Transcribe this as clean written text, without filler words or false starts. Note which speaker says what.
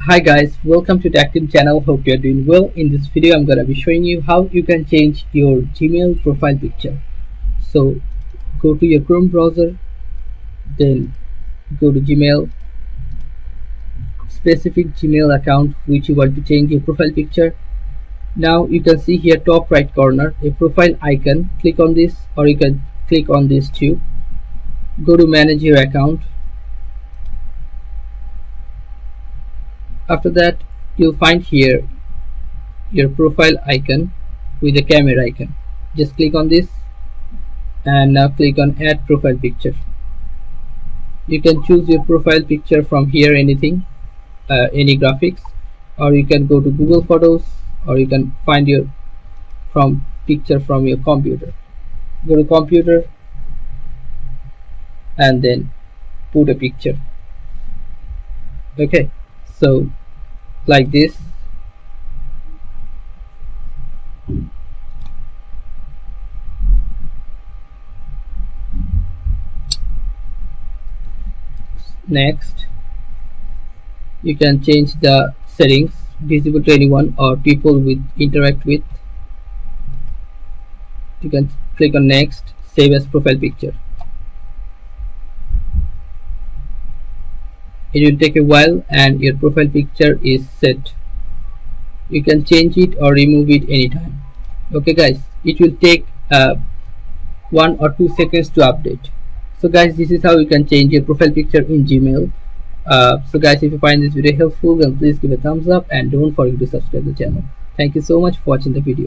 Speaker 1: Hi guys, welcome to Tactile channel. Hope you are doing well. In this video, I'm gonna be showing you how you can change your Gmail profile picture. So go to your Chrome browser, then go to Gmail, specific Gmail account which you want to change your profile picture. Now you can see here top right corner a profile icon. Click on this, or you can click on this too. Go to manage your account. After that, you'll find here your profile icon with the camera icon. Just click on this and now click on add profile picture. You can choose your profile picture from here, anything, any graphics, or you can go to Google Photos, or you can find your picture from your computer. Go to computer and then put a picture. Okay, so like this. Next, you can change the settings visible to anyone or people with interact with. You can click on next, save as profile picture. It will take a while and your profile picture is set. You can change it or remove it anytime. Okay guys, it will take 1 or 2 seconds to update. So guys, this is how you can change your profile picture in Gmail. So guys, if you find this video helpful, then please give a thumbs up and don't forget to subscribe the channel. Thank you so much for watching the video.